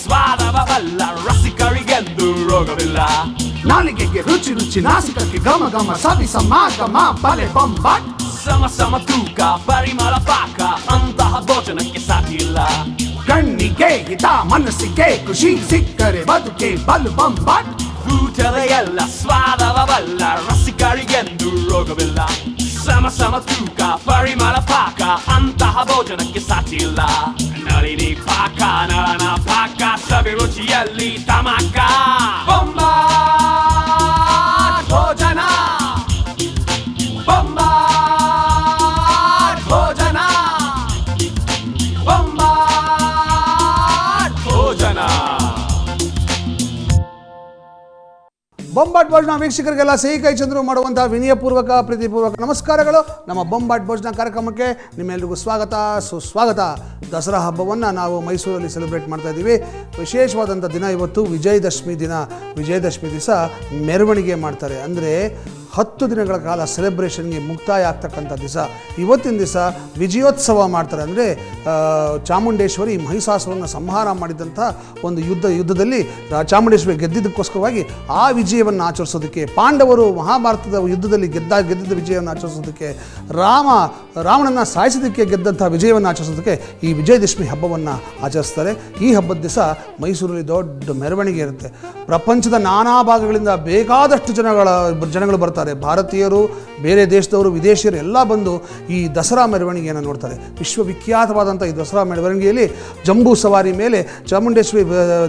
ಸ್ವಾದವ ಬಲ್ಲ ರಸಿಕರಿಗೆಂದು ರೋಗವಿಲ್ಲ. ನಾಲಿಗೆಗೆ ರುಚಿ ರುಚಿ, ನಾಸಿಕಕ್ಕೆ ಘಮ ಘಮ, ಸವಿ ಸಮಾಗಮ ಬಲೆ ಬೊಂಬಾಟ್. ಸಮ ಸಮ ತೂಕ ಪರಿಮಳ ಪಾಕ, ಅಂತಹ ಭೋಜನಕ್ಕೆ ಸಾಟಿ ಇಲ್ಲ. ಕಣ್ಣಿಗೆ ಹಿತ ಮನಸ್ಸಿಗೆ ಖುಷಿ, ಸಿಕ್ಕರೆ ಬದುಕೆ ಬಲು ಬೊಂಬಾಟ್. ಊಟದ ಎಲ್ಲ ಸ್ವಾದವ ಬಲ್ಲ ರಸಿಕರಿಗೆಂದು ರೋಗವಿಲ್ಲ. ಸಮ ಸಮ ತೂಕ ಪರಿಮಳ ಪಾಕ, ಅಂತಹ ಭೋಜನಕ್ಕೆ ಸಾಟಿ ಇಲ್ಲ. ನಳಿನಿ ಪಾಕ ನಳನ ಪಾಕ, ಸವಿ ರುಚಿಯಲ್ಲಿ ತಮಕ. ಬೊಂಬಾಟ್ ಭೋಜನ, ಬೊಂಬಾಟ್ ಭೋಜನ, ಬೊಂಬಾಟ್ ಭೋಜನ. ಬೊಂಬಾಟ್ ಭೋಜನ ವೀಕ್ಷಕರಿಗೆಲ್ಲ ಸಿಹಿ ಕೈ ಚಂದ್ರು ಮಾಡುವಂತಹ ವಿನಯಪೂರ್ವಕ ಪ್ರೀತಿಪೂರ್ವಕ ನಮಸ್ಕಾರಗಳು. ನಮ್ಮ ಬೊಂಬಾಟ್ ಭೋಜನ ಕಾರ್ಯಕ್ರಮಕ್ಕೆ ನಿಮ್ಮೆಲ್ಲರಿಗೂ ಸ್ವಾಗತ ಸುಸ್ವಾಗತ. ದಸರಾ ಹಬ್ಬವನ್ನು ನಾವು ಮೈಸೂರಲ್ಲಿ ಸೆಲೆಬ್ರೇಟ್ ಮಾಡ್ತಾ ಇದ್ದೀವಿ. ವಿಶೇಷವಾದಂಥ ದಿನ ಇವತ್ತು ವಿಜಯದಶಮಿ ದಿನ. ವಿಜಯದಶಮಿ ದಿವಸ ಮೆರವಣಿಗೆ ಮಾಡ್ತಾರೆ. ಅಂದರೆ 10 ದಿನಗಳ ಕಾಲ ಸೆಲೆಬ್ರೇಷನ್ಗೆ ಮುಕ್ತಾಯ ಆಗ್ತಕ್ಕಂಥ ದಿವಸ. ಇವತ್ತಿನ ದಿವಸ ವಿಜಯೋತ್ಸವ ಮಾಡ್ತಾರೆ. ಅಂದರೆ ಚಾಮುಂಡೇಶ್ವರಿ ಮಹಿಷಾಸುರನ್ನು ಸಂಹಾರ ಮಾಡಿದಂಥ ಒಂದು ಯುದ್ಧದಲ್ಲಿ ಚಾಮುಂಡೇಶ್ವರಿ ಗೆದ್ದಿದ್ದಕ್ಕೋಸ್ಕರವಾಗಿ ಆ ವಿಜಯವನ್ನು ಆಚರಿಸೋದಕ್ಕೆ, ಪಾಂಡವರು ಮಹಾಭಾರತದ ಯುದ್ಧದಲ್ಲಿ ಗೆದ್ದ ವಿಜಯವನ್ನು ಆಚರಿಸೋದಕ್ಕೆ, ರಾವಣನ ಸಾಯಿಸೋದಕ್ಕೆ ಗೆದ್ದಂಥ ವಿಜಯವನ್ನು ಆಚರಿಸೋದಕ್ಕೆ ಈ ವಿಜಯದಶಮಿ ಹಬ್ಬವನ್ನು ಆಚರಿಸ್ತಾರೆ. ಈ ಹಬ್ಬದ ದಿವಸ ಮೈಸೂರಲ್ಲಿ ದೊಡ್ಡ ಮೆರವಣಿಗೆ ಇರುತ್ತೆ. ಪ್ರಪಂಚದ ನಾನಾ ಭಾಗಗಳಿಂದ ಬೇಕಾದಷ್ಟು ಜನಗಳು ಬರ್ತಾರೆ. ಭಾರತೀಯರು, ಬೇರೆ ದೇಶದವರು, ವಿದೇಶಿಯರು ಎಲ್ಲ ಬಂದು ಈ ದಸರಾ ಮೆರವಣಿಗೆಯನ್ನು ನೋಡ್ತಾರೆ. ವಿಶ್ವವಿಖ್ಯಾತವಾದಂಥ ಈ ದಸರಾ ಮೆರವಣಿಗೆಯಲ್ಲಿ ಜಂಬೂ ಸವಾರಿ ಮೇಲೆ ಚಾಮುಂಡೇಶ್ವರಿ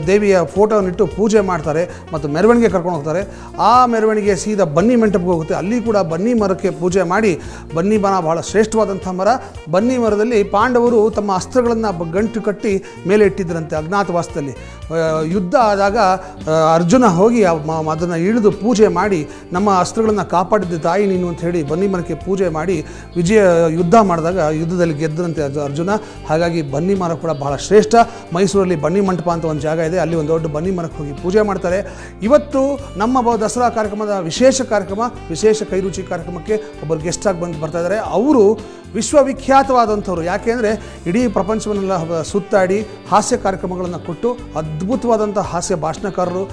ದೇವಿಯ ಫೋಟೋವನ್ನಿಟ್ಟು ಪೂಜೆ ಮಾಡ್ತಾರೆ ಮತ್ತು ಮೆರವಣಿಗೆ ಕರ್ಕೊಂಡು ಹೋಗ್ತಾರೆ. ಆ ಮೆರವಣಿಗೆ ಸೀದಾ ಬನ್ನಿ ಮಂಟಪಕ್ಕೆ ಹೋಗುತ್ತೆ. ಅಲ್ಲಿ ಕೂಡ ಬನ್ನಿ ಮರಕ್ಕೆ ಪೂಜೆ ಮಾಡಿ, ಬನ್ನಿ ಮರ ಬಹಳ ಶ್ರೇಷ್ಠವಾದಂಥ ಮರ. ಬನ್ನಿ ಮರದಲ್ಲಿ ಪಾಂಡವರು ತಮ್ಮ ಅಸ್ತ್ರಗಳನ್ನು ಗಂಟು ಕಟ್ಟಿ ಮೇಲೆ ಇಟ್ಟಿದ್ದರಂತೆ ಅಜ್ಞಾತವಾಸದಲ್ಲಿ. ಯುದ್ಧ ಆದಾಗ ಅರ್ಜುನ ಹೋಗಿ ಅದನ್ನು ಇಳಿದು ಪೂಜೆ ಮಾಡಿ, ನಮ್ಮ ಅಸ್ತ್ರಗಳನ್ನು ಕಾಪಾಡಿದ್ದ ತಾಯಿ ನೀನು ಅಂತ ಹೇಳಿ ಬನ್ನಿ ಮರಕ್ಕೆ ಪೂಜೆ ಮಾಡಿ ಯುದ್ಧ ಮಾಡಿದಾಗ ಯುದ್ಧದಲ್ಲಿ ಗೆದ್ದರಂತೆ ಅರ್ಜುನ. ಹಾಗಾಗಿ ಬನ್ನಿ ಮರ ಕೂಡ ಬಹಳ ಶ್ರೇಷ್ಠ. ಮೈಸೂರಲ್ಲಿ ಬನ್ನಿ ಮಂಟಪ ಅಂತ ಒಂದು ಜಾಗ ಇದೆ, ಅಲ್ಲಿ ಒಂದು ದೊಡ್ಡ ಬನ್ನಿ ಮರಕ್ಕೆ ಹೋಗಿ ಪೂಜೆ ಮಾಡ್ತಾರೆ. ಇವತ್ತು ನಮ್ಮ ದಸರಾ ಕಾರ್ಯಕ್ರಮದ ವಿಶೇಷ ಕಾರ್ಯಕ್ರಮ, ವಿಶೇಷ ಕೈರುಚಿ ಕಾರ್ಯಕ್ರಮಕ್ಕೆ ಒಬ್ಬರು ಗೆಸ್ಟಾಗಿ ಬರ್ತಾ ಇದ್ದಾರೆ. ಅವರು ವಿಶ್ವವಿಖ್ಯಾತವಾದಂಥವ್ರು. ಯಾಕೆ ಅಂದರೆ ಇಡೀ ಪ್ರಪಂಚವನ್ನೆಲ್ಲ ಸುತ್ತಾಡಿ ಹಾಸ್ಯ ಕಾರ್ಯಕ್ರಮಗಳನ್ನು ಕೊಟ್ಟು ಅದ್ಭುತವಾದಂಥ ಹಾಸ್ಯ ಭಾಷಣಕಾರರು,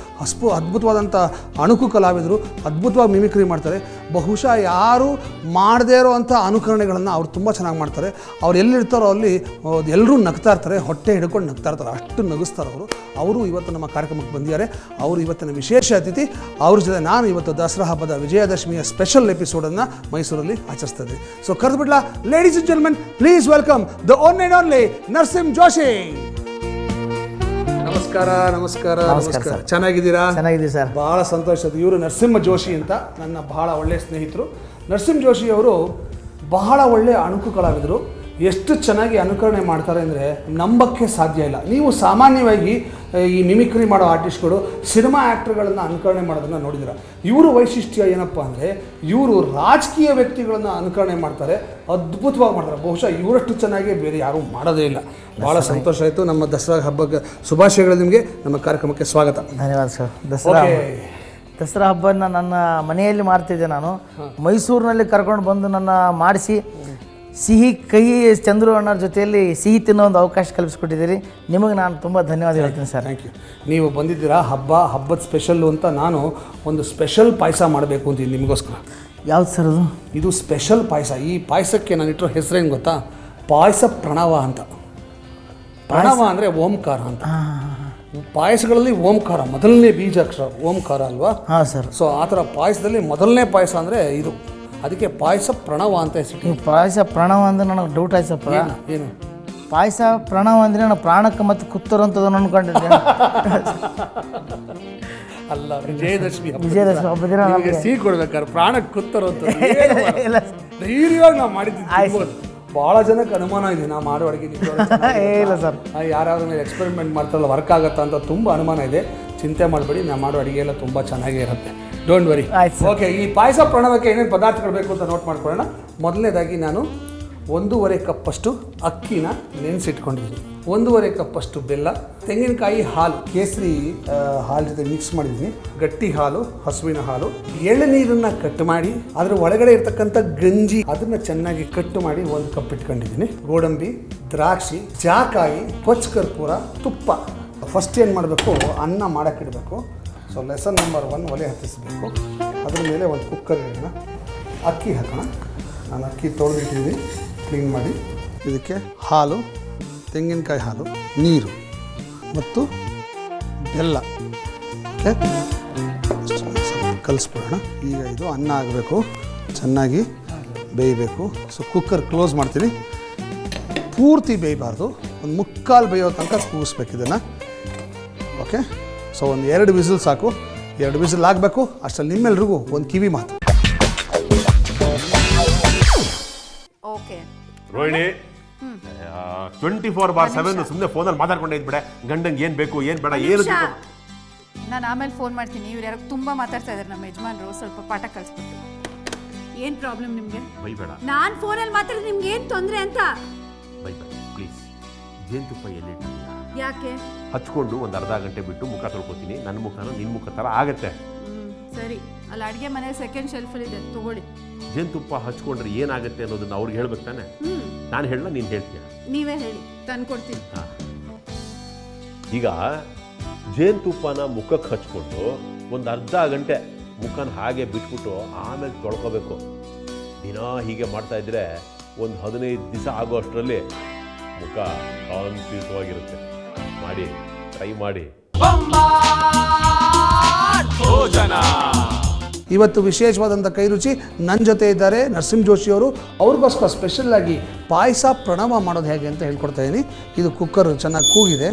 ಅದ್ಭುತವಾದಂಥ ಅಣುಕು ಕಲಾವಿದರು, ಅದ್ಭುತವಾಗಿ ಮಿಮಿಕ್ರಿ ಮಾಡ್ತಾರೆ. ಬಹುಶಃ ಯಾರು ಮಾಡದೇ ಇರೋ ಅಂಥ ಅನುಕರಣೆಗಳನ್ನು ಅವ್ರು ತುಂಬ ಚೆನ್ನಾಗಿ ಮಾಡ್ತಾರೆ. ಅವ್ರು ಎಲ್ಲಿರ್ತಾರೋ ಅಲ್ಲಿ ಎಲ್ಲರೂ ನಗ್ತಾ ಇರ್ತಾರೆ, ಹೊಟ್ಟೆ ಹಿಡ್ಕೊಂಡು ನಗ್ತಾ ಇರ್ತಾರೆ, ಅಷ್ಟು ನಗಿಸ್ತಾರೆ ಅವರು ಇವತ್ತು ನಮ್ಮ ಕಾರ್ಯಕ್ರಮಕ್ಕೆ ಬಂದಿದ್ದಾರೆ. ಅವರು ಇವತ್ತಿನ ವಿಶೇಷ ಅತಿಥಿ. ಅವ್ರ ಜೊತೆ ನಾನು ಇವತ್ತು ದಸರಾ ಹಬ್ಬದ ವಿಜಯದಶಮಿಯ ಸ್ಪೆಷಲ್ ಎಪಿಸೋಡನ್ನು ಮೈಸೂರಲ್ಲಿ ಆಚರಿಸ್ತಾ ಇದ್ದೀನಿ. ಸೊ ಕರೆದುಬಿಡ್ಲಾ, ladies and gentlemen, please welcome the one and only Narasimha Joshi. ನಮಸ್ಕಾರ. ನಮಸ್ಕಾರ. ನಮಸ್ಕಾರ. ಚೆನ್ನಾಗಿದ್ದೀರಾ? ಚೆನ್ನಾಗಿದ್ದೀವಿ ಸರ್. ಬಹಳ ಸಂತೋಷ. ಇವರು ನರಸಿಂಹ ಜೋಶಿ ಅಂತ ನನ್ನ ಬಹಳ ಒಳ್ಳೆಯ ಸ್ನೇಹಿತರು. ನರಸಿಂಹ ಜೋಶಿ ಅವರು ಬಹಳ ಒಳ್ಳೆಯ ಅಣುಕು ಕಲಾವಿದರು. ಎಷ್ಟು ಚೆನ್ನಾಗಿ ಅನುಕರಣೆ ಮಾಡ್ತಾರೆ ಅಂದರೆ ನಂಬಕ್ಕೆ ಸಾಧ್ಯ ಇಲ್ಲ. ನೀವು ಸಾಮಾನ್ಯವಾಗಿ ಈ ಮಿಮಿಕ್ರಿ ಮಾಡೋ ಆರ್ಟಿಸ್ಟ್ಗಳು ಸಿನಿಮಾ ಆ್ಯಕ್ಟರ್ಗಳನ್ನು ಅನುಕರಣೆ ಮಾಡೋದನ್ನು ನೋಡಿದ್ದೀರ. ಇವರು ವೈಶಿಷ್ಟ್ಯ ಏನಪ್ಪ ಅಂದರೆ ಇವರು ರಾಜಕೀಯ ವ್ಯಕ್ತಿಗಳನ್ನು ಅನುಕರಣೆ ಮಾಡ್ತಾರೆ, ಅದ್ಭುತವಾಗಿ ಮಾಡ್ತಾರೆ. ಬಹುಶಃ ಇವರಷ್ಟು ಚೆನ್ನಾಗಿ ಬೇರೆ ಯಾರೂ ಮಾಡೋದೇ ಇಲ್ಲ. ಭಾಳ ಸಂತೋಷ ಆಯಿತು. ನಮ್ಮ ದಸರಾ ಹಬ್ಬಕ್ಕೆ ಶುಭಾಶಯಗಳು ನಿಮಗೆ. ನಮ್ಮ ಕಾರ್ಯಕ್ರಮಕ್ಕೆ ಸ್ವಾಗತ. ಧನ್ಯವಾದ ಸರ್. ದಸರಾ ಹಬ್ಬನ ನನ್ನ ಮನೆಯಲ್ಲಿ ಮಾಡ್ತಿದ್ದೆ ನಾನು. ಮೈಸೂರಿನಲ್ಲಿ ಕರ್ಕೊಂಡು ಬಂದು ನನ್ನ ಮಾಡಿಸಿ ಸಿಹಿ ಕೈ ಚಂದ್ರು ಅಣ್ಣರ ಜೊತೆಯಲ್ಲಿ ಸಿಹಿ ತಿನ್ನೋ ಒಂದು ಅವಕಾಶ ಕಲ್ಪಿಸ್ಕೊಟ್ಟಿದ್ದೀರಿ. ನಿಮಗೆ ನಾನು ತುಂಬ ಧನ್ಯವಾದ ಹೇಳ್ತೀನಿ ಸರ್. Thank you. ನೀವು ಬಂದಿದ್ದೀರಾ. ಹಬ್ಬದ ಸ್ಪೆಷಲ್ಲು ಅಂತ ನಾನು ಒಂದು ಸ್ಪೆಷಲ್ ಪಾಯಸ ಮಾಡಬೇಕು ಅಂತೀನಿ ನಿಮಗೋಸ್ಕರ. ಯಾವ್ದು ಸರ್ ಅದು? ಇದು ಸ್ಪೆಷಲ್ ಪಾಯಸ. ಈ ಪಾಯಸಕ್ಕೆ ನಾನು ಇಟ್ಟಿರೋ ಹೆಸರೇನು ಗೊತ್ತಾ? ಪಾಯಸ ಪ್ರಣವ ಅಂತ. ಪ್ರಣವ ಅಂದರೆ ಓಂಕಾರ ಅಂತ. ಪಾಯಸಗಳಲ್ಲಿ ಓಂಕಾರ ಮೊದಲನೇ ಬೀಜಾಕ್ಷರ ಓಂಕಾರ ಅಲ್ವಾ? ಹಾಂ ಸರ್. ಸೊ ಆ ಥರ ಪಾಯಸದಲ್ಲಿ ಮೊದಲನೇ ಪಾಯಸ ಅಂದರೆ ಇದು. ಅದಕ್ಕೆ ಪಾಯಸ ಪ್ರಣವ ಅಂತ ಹೆಸರು. ಪಾಯಸ ಪ್ರಣವ ಅಂದರೆ ನನಗೆ ಡೌಟ್ ಆಯ್ತು ಸರ್. ಏನು ಪಾಯಸ ಪ್ರಣವ ಅಂದರೆ ನಾನು ಪ್ರಾಣಕ್ಕೆ ಮತ್ತು ಕುತ್ತರಂಥದ್ದನ್ನು ಅಂದ್ಕೊಂಡಿದ್ದೆ. ಅಲ್ಲ, ವಿಜಯದಶಮಿ ಹಬ್ಬ ದಿನ ನಮಗೆ ಸಿಹಿ ಕೊಡ್ಬೇಕಾದ್ರೆ ಪ್ರಾಣಕ್ಕೆ ಕುತ್ತರಂತ ಧೈರ್ಯವಾಗಿ ನಾವು ಮಾಡಿದ್ದೀವಿ. ಭಾಳ ಜನಕ್ಕೆ ಅನುಮಾನ ಇದೆ ನಾವು ಮಾಡೋ ಅಡುಗೆ. ಇಲ್ಲ ಸರ್, ಯಾರಾದ್ರೂ ಮೇಲೆ ಎಕ್ಸ್ಪೆರಿಮೆಂಟ್ ಮಾಡ್ತಾರಲ್ಲ ವರ್ಕ್ ಆಗುತ್ತಾ ಅಂತ ತುಂಬ ಅನುಮಾನ ಇದೆ. ಚಿಂತೆ ಮಾಡಬೇಡಿ, ನಾವು ಮಾಡೋ ಅಡುಗೆ ಎಲ್ಲ ತುಂಬ ಚೆನ್ನಾಗೇ ಇರುತ್ತೆ. Don't worry. ಓಕೆ, ಈ ಪಾಯಸ ಪ್ರಣವಕ್ಕೆ ಏನೇನು ಪದಾರ್ಥಗಳು ಬೇಕು ಅಂತ ನೋಟ್ ಮಾಡ್ಕೊಳ್ಳೋಣ. ಮೊದಲನೇದಾಗಿ ನಾನು 1.5 ಕಪ್ಪಷ್ಟು ಅಕ್ಕಿನ ನೆನೆಸಿಟ್ಕೊಂಡಿದ್ದೀನಿ, 1.5 ಕಪ್ಪಷ್ಟು ಬೆಲ್ಲ, ತೆಂಗಿನಕಾಯಿ ಹಾಲು, ಕೇಸರಿ ಹಾಲು ಜೊತೆ ಮಿಕ್ಸ್ ಮಾಡಿದ್ದೀನಿ, ಗಟ್ಟಿ ಹಾಲು, ಹಸುವಿನ ಹಾಲು, ಎಳನೀರನ್ನು ಕಟ್ ಮಾಡಿ ಅದರ ಒಳಗಡೆ ಇರ್ತಕ್ಕಂಥ ಗಂಜಿ ಅದನ್ನು ಚೆನ್ನಾಗಿ ಕಟ್ ಮಾಡಿ 1 ಕಪ್ ಇಟ್ಕೊಂಡಿದ್ದೀನಿ, ಗೋಡಂಬಿ, ದ್ರಾಕ್ಷಿ, ಜಾಕಾಯಿ, ಪಚ್ಚ ಕರ್ಪೂರ, ತುಪ್ಪ ಫಸ್ಟ್ ಏನು ಮಾಡಬೇಕು, ಅನ್ನ ಮಾಡೋಕ್ಕಿಡಬೇಕು. ಸೊ ಲೆಸನ್ ನಂಬರ್ 1 ಒಲೆ ಹತ್ತಿಸಬೇಕು. ಅದ್ರ ಮೇಲೆ ಒಂದು ಕುಕ್ಕರ್ ಇಡೋಣ. ಅಕ್ಕಿ ಹಾಕೋಣ. ನಾನು ಅಕ್ಕಿ ತೊಳೆದಿಟ್ಟಿದ್ದೀನಿ ಕ್ಲೀನ್ ಮಾಡಿ. ಇದಕ್ಕೆ ಹಾಲು, ತೆಂಗಿನಕಾಯಿ ಹಾಲು, ನೀರು ಮತ್ತು ಬೆಲ್ಲ ಓಕೆ ಸ್ವಲ್ಪ ಕಲಿಸ್ಬಿಡೋಣ. ಈಗ ಇದು ಅನ್ನ ಆಗಬೇಕು, ಚೆನ್ನಾಗಿ ಬೇಯಬೇಕು. ಸೊ ಕುಕ್ಕರ್ ಕ್ಲೋಸ್ ಮಾಡ್ತೀನಿ. ಪೂರ್ತಿ ಬೇಯಬಾರ್ದು, ಒಂದು ಮುಕ್ಕಾಲು ಬೇಯೋ ತನಕ ಕೂಗಿಸ್ಬೇಕು ಇದನ್ನು. ಓಕೆ, ಸೊ ಒಂದು 2 ವಿಸಿಲ್ ಸಾಕು. 2 ವಿಸಿಲ್ ಆಗಬೇಕು. ಅಷ್ಟರಲ್ಲಿ ನಿಮ್ಮೆಲ್ರಿಗೂ ಒಂದು ಕಿವಿ ಮಾತು. ಓಕೆ ರೋಹಿಣಿ, 24/7 ಸುಮ್ಮನೆ ಫೋನಲ್ಲಿ ಮಾತಾಡ್ಕೊಂಡೇ ಇದ್ಬಿಡೆ. ಗಂಡಂಗೆ ಏನು ಬೇಕು ಏನು ಬೇಡ ಏನು. ನಾನು ಆಮೇಲೆ ಫೋನ್ ಮಾಡ್ತೀನಿ. ಇವ್ರು ಯಾರೋ ತುಂಬ ಮಾತಾಡ್ತಾ ಇದ್ದಾರೆ ನಮ್ಮ ಯಜಮಾನ್ರು. ಸ್ವಲ್ಪ ಪಾಠ ಕಲಿಸ್ಬಿಟ್ಟು. ಏನು ಪ್ರಾಬ್ಲಮ್ ನಿಮಗೆ? ಬೈಬೇಡ. ನಾನು ಫೋನಲ್ಲಿ ಮಾತಾಡಿದ್ರೆ ನಿಮ್ಗೆ ಏನು ತೊಂದರೆ ಅಂತ? ಬೈಬೇಡ ಪ್ಲೀಸ್. ಜೇನುತುಪ್ಪ ಎಲ್ಲಿಟ್ಟಿದ್ಯಾ? ಯಾಕೆ? ಹಚ್ಕೊಂಡು ಒಂದು ಅರ್ಧ ಗಂಟೆ ಬಿಟ್ಟು ಮುಖ ತೊಳ್ಕೊತೀನಿ. ನನ್ನ ಮುಖನೂ ನಿನ್ನ ಮುಖ ಥರ ಆಗುತ್ತೆ. ಸರಿ, ಅಲ್ಲಿ ಅಡುಗೆ ಮನೆ ಸೆಕೆಂಡ್ ಶೆಲ್ಫಲ್ಲಿದೆ, ತಗೊಳ್ಳಿ. ಜೇನುತುಪ್ಪ ಹಚ್ಕೊಂಡ್ರೆ ಏನಾಗುತ್ತೆ ಅನ್ನೋದನ್ನ ಅವ್ರಿಗೆ ಹೇಳ್ಬೇಕು ತಾನೆ. ನಾನು ಹೇಳಲ್ಲ, ನೀನು ಹೇಳ್ತೀಯ? ನೀವೇ ಹೇಳಿ, ತಂದ್ಕೊಡ್ತೀನಿ. ಈಗ ಜೇನುತುಪ್ಪನ ಮುಖಕ್ಕೆ ಹಚ್ಕೊಂಡು ಒಂದು ಅರ್ಧ ಗಂಟೆ ಮುಖನ ಹಾಗೆ ಬಿಟ್ಬಿಟ್ಟು ಆಮೇಲೆ ತೊಳ್ಕೊಬೇಕು. ದಿನ ಹೀಗೆ ಮಾಡ್ತಾ ಇದ್ರೆ ಒಂದು 15 ದಿವಸ ಆಗೋ ಅಷ್ಟರಲ್ಲಿ ಮುಖ ಕಾಂತಿಯುತವಾಗಿರುತ್ತೆ. ಮಾಡಿ, ಟ್ರೈ ಮಾಡಿ. ಇವತ್ತು ವಿಶೇಷವಾದಂಥ ಕೈ ರುಚಿ ನನ್ನ ಜೊತೆ ಇದ್ದಾರೆ ನರಸಿಂಹ ಜೋಶಿಯವರು. ಅವ್ರಿಗೋಸ್ಕರ ಸ್ಪೆಷಲ್ಲಾಗಿ ಪಾಯಸ ಪ್ರಣವ ಮಾಡೋದು ಹೇಗೆ ಅಂತ ಹೇಳ್ಕೊಡ್ತಾ ಇದ್ದೀನಿ. ಇದು ಕುಕ್ಕರ್ ಚೆನ್ನಾಗಿ ಕೂಗಿದೆ.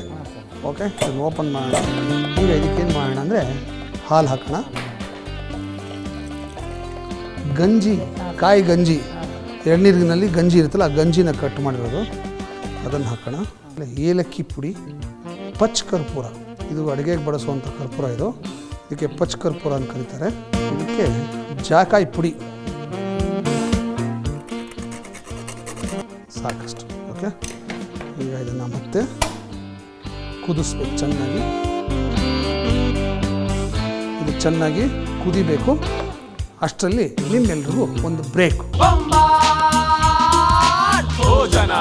ಓಕೆ, ಇದನ್ನು ಓಪನ್ ಮಾಡೋಣ. ಈಗ ಇದಕ್ಕೇನು ಮಾಡೋಣ ಅಂದರೆ ಹಾಲು ಹಾಕೋಣ. ಗಂಜಿ, ಕಾಯಿ ಗಂಜಿ, ಎಳ್ನೀರಿನಲ್ಲಿ ಗಂಜಿ ಇರುತ್ತಲ್ಲ, ಆ ಗಂಜಿನ ಕಟ್ ಮಾಡಿರೋದು ಅದನ್ನು ಹಾಕೋಣ. ಏಲಕ್ಕಿ ಪುಡಿ, ಪಚ್ ಕರ್ಪೂರ, ಇದು ಅಡುಗೆಗೆ ಬಳಸುವಂಥ ಕರ್ಪೂರ. ಇದು ಇದಕ್ಕೆ ಪಚ್ ಕರ್ಪೂರ ಅಂತ ಕರೀತಾರೆ. ಇದಕ್ಕೆ ಜಾಕಾಯಿ ಪುಡಿ ಸಾಕಷ್ಟು. ಓಕೆ, ಈಗ ಇದನ್ನು ಮತ್ತೆ ಕುದಿಸ್ಬೇಕು ಚೆನ್ನಾಗಿ. ಇದು ಚೆನ್ನಾಗಿ ಕುದಿಬೇಕು. ಅಷ್ಟರಲ್ಲಿ ನಿಮ್ಮೆಲ್ರಿಗೂ ಒಂದು ಬ್ರೇಕ್. ಭೋಜನ